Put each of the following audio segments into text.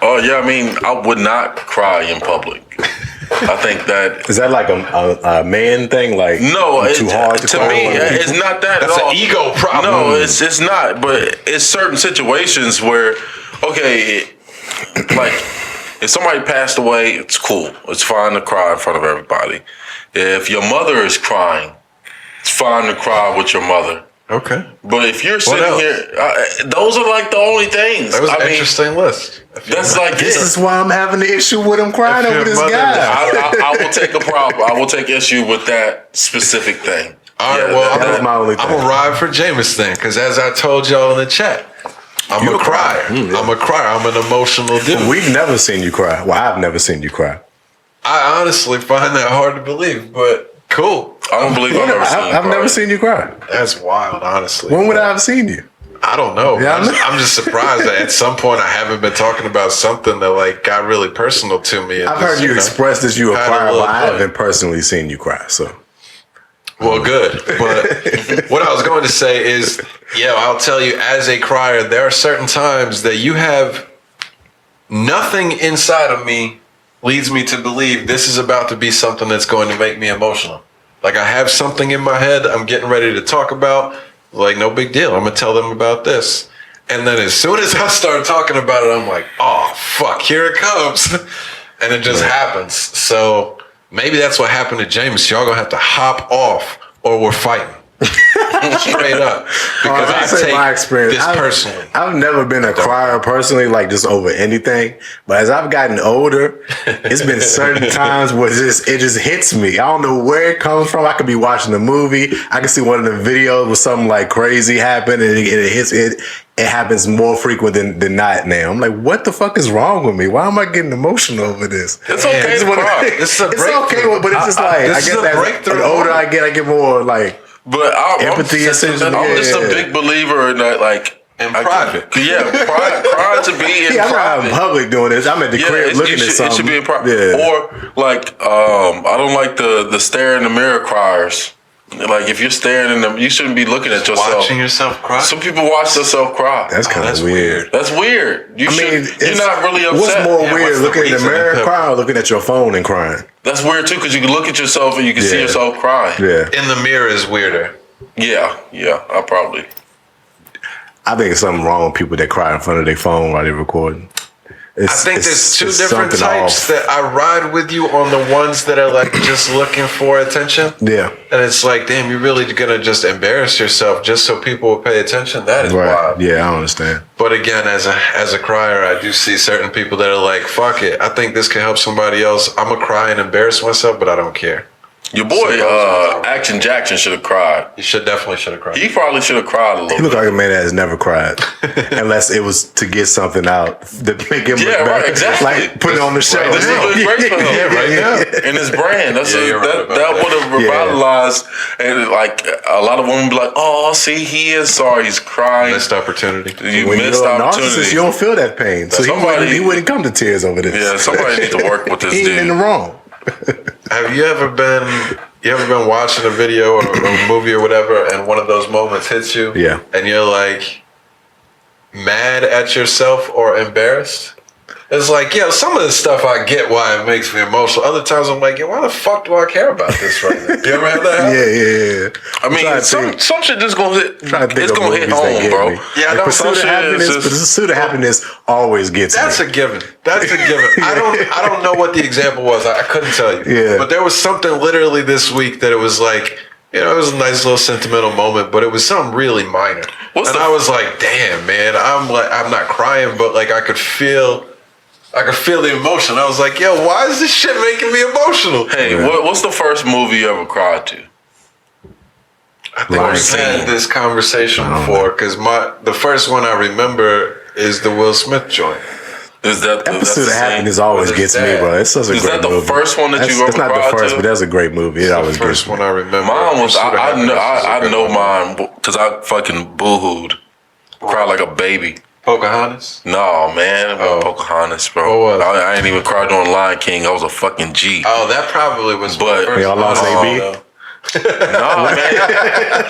Oh yeah, I mean, I would not cry in public. I think that is that like a man thing? Like no, too hard to me. It's not that That's at all. An ego problem. No, it's not. But it's certain situations where, okay, like if somebody passed away, it's cool. It's fine to cry in front of everybody. If your mother is crying, it's fine to cry with your mother. Okay. But if you're sitting here, those are like the only things. That was an interesting list. That's like this is why I'm having the issue with him crying over this guy. I will take a problem. I will take issue with that specific thing. All right, that was my only thing. I'm gonna ride for Jameis then, because as I told y'all in the chat, I'm a crier. I'm a crier. I'm an emotional dude. We've never seen you cry. Well, I've never seen you cry. I honestly find that hard to believe, but cool. I don't believe I've never seen you cry. That's wild, honestly. When would I have seen you? I don't know. Yeah, I'm just surprised that at some point I haven't been talking about something that like got really personal to me. I've heard you express that you were crying, but I haven't personally seen you cry. So, well, good. But what I was going to say is, I'll tell you, as a crier, there are certain times that you have nothing inside of me leads me to believe this is about to be something that's going to make me emotional. Like I have something in my head I'm getting ready to talk about. Like, no big deal. I'm going to tell them about this. And then as soon as I start talking about it, I'm like, oh, fuck, here it comes. And it just happens. So maybe that's what happened to James. Y'all going to have to hop off or we're fighting. Straight up. Because I take my experience, this personally. I've never been a crier personally, like just over anything. But as I've gotten older, it's been certain times where it just hits me. I don't know where it comes from. I could be watching a movie. I can see one of the videos where something like crazy happened and it hits it. It happens more frequent than not now. I'm like, what the fuck is wrong with me? Why am I getting emotional over this? It's okay to cry. It's okay, but it's just like, I guess that the older I get more like, but empathy. I'm just a big believer in that, like in private. Cry to be in I'm private. not in public doing this. I'm at the crib looking at something. It should be in private. Yeah. Or like, I don't like the stare in the mirror criers. Like if you're staring in them, you shouldn't be looking at yourself. Watching yourself cry. Some people watch themselves cry. That's kind of weird. That's weird. You're not really upset. What's more weird, looking in the mirror crying or looking at your phone and crying? That's weird too, because you can look at yourself and you can see yourself crying. Yeah. In the mirror is weirder. Yeah, I think there's something wrong with people that cry in front of their phone while they're recording. I think there's two different types that I ride with you on, the ones that are like just looking for attention. Yeah. And it's like, damn, you're really going to just embarrass yourself just so people will pay attention? That is wild. Yeah, I understand. But again, as a crier, I do see certain people that are like, fuck it, I think this can help somebody else. I'm going to cry and embarrass myself, but I don't care. Your boy, Action Jackson should have cried. He definitely should have cried. He probably should have cried a little bit. He looked like a man that has never cried. Unless it was to get something out to make him look better. Right, exactly. Like put it on the show. This is great for him. Right now. And his brand. That would have revitalized. And like a lot of women be like, oh, see, he is sorry. He's crying. Missed opportunity. When you're a narcissist, you don't feel that pain. So he wouldn't come to tears over this. Yeah, somebody needs to work with this dude. He ain't in the wrong. Have you ever been watching a video or a movie or whatever, and one of those moments hits you? Yeah. And you're like mad at yourself or embarrassed? It's like, some of the stuff I get why it makes me emotional. Other times I'm like, why the fuck do I care about this right now? You ever have that happen? Yeah. I mean, some shit just gonna hit. It's gonna hit home, bro. Yeah, like pursuit of happiness always gets me. That's a given. I don't know what the example was. I couldn't tell you. Yeah. But there was something literally this week that it was like, it was a nice little sentimental moment, but it was something really minor. I was like, damn, man, I'm not crying, but like I could feel the emotion. I was like, why is this shit making me emotional? Hey, what's the first movie you ever cried to? I think we've had this conversation before, because the first one I remember is the Will Smith joint. Is that the Pursuit of Happiness always gets me, bro. It's such a great movie. Is that the first one that you ever cried to? It's not the first, but that's a great movie. It always gets me. The first one I remember. Mine was, I know mine, because I fucking boo-hooed. Cried like a baby. Pocahontas? No, man. Pocahontas, bro. I ain't even cried on Lion King. I was a fucking G. Oh, that probably was But y'all lost AB? Nah, man.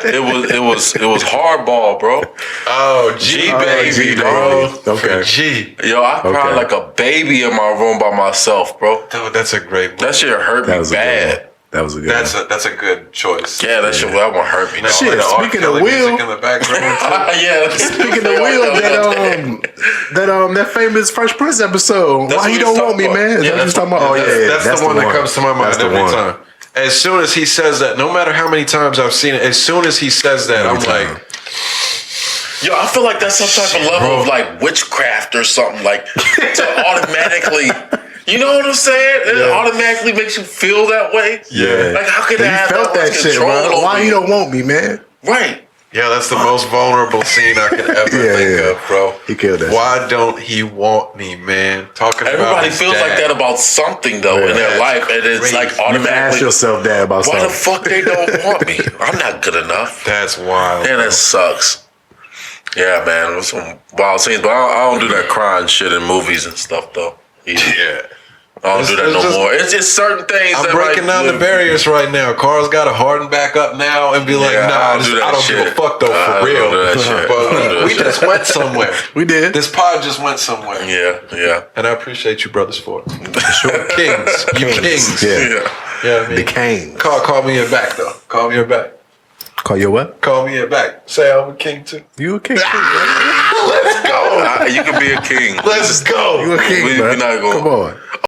It was hardball, bro. Oh, G baby, G bro. baby. Okay. For G. Yo, I cried like a baby in my room by myself, bro. Dude, that's a great movie. That shit hurt That me was a good bad. one. That was a good one. That's a good choice. Yeah, that shit that one hurt me. Shit, The R. speaking of Kelly Will- music in the background too. Yeah. Speaking of Will, that famous Fresh Prince episode. That's Why what you he don't was want me, talking man? about. Is Yeah, that what you that's talking about? Oh yeah, That's the one that comes to my mind That's the every one. time. As soon as he says that, no matter how many times I've seen it, as soon as he says that, Every I'm time. like, Yo, I feel like that's some type of level of like witchcraft or something, like to automatically, you know what I'm saying? It automatically makes you feel that way. Yeah. Like how could You that have felt that that much shit, control bro. over Why you you? don't want me, man? Right. yeah, that's the most vulnerable scene I could ever think of, bro. He killed that. Why don't he want me, man? Talking about Everybody his feels dad. like that about something though in their That's life, and it's crazy. like You You can ask automatically. yourself that about Why the something. fuck they don't want me? I'm not good enough. That's wild. Man, that sucks. Yeah, man, it was some wild scenes, but I don't do that crying shit in movies and stuff though. Either. Yeah. I don't do that It's no just- more. It's just certain things. I'm that breaking down the barriers right now. Carl's got to harden back up now and be like, Yeah, nah, I don't do that I don't give shit. a fuck though, I for don't real. do that shit. I don't do But that we shit. just went somewhere. We did. This pod just went somewhere. Yeah. And I appreciate you brothers for it. Kings. You kings. Yeah. Yeah, I mean, The Kane. call me it back though. Call me it back. Call you what? Call me it back. Say I'm a king too. You a king? too, Let's go. You can be a king. Let's go. You a king, We man. not gonna- Come on.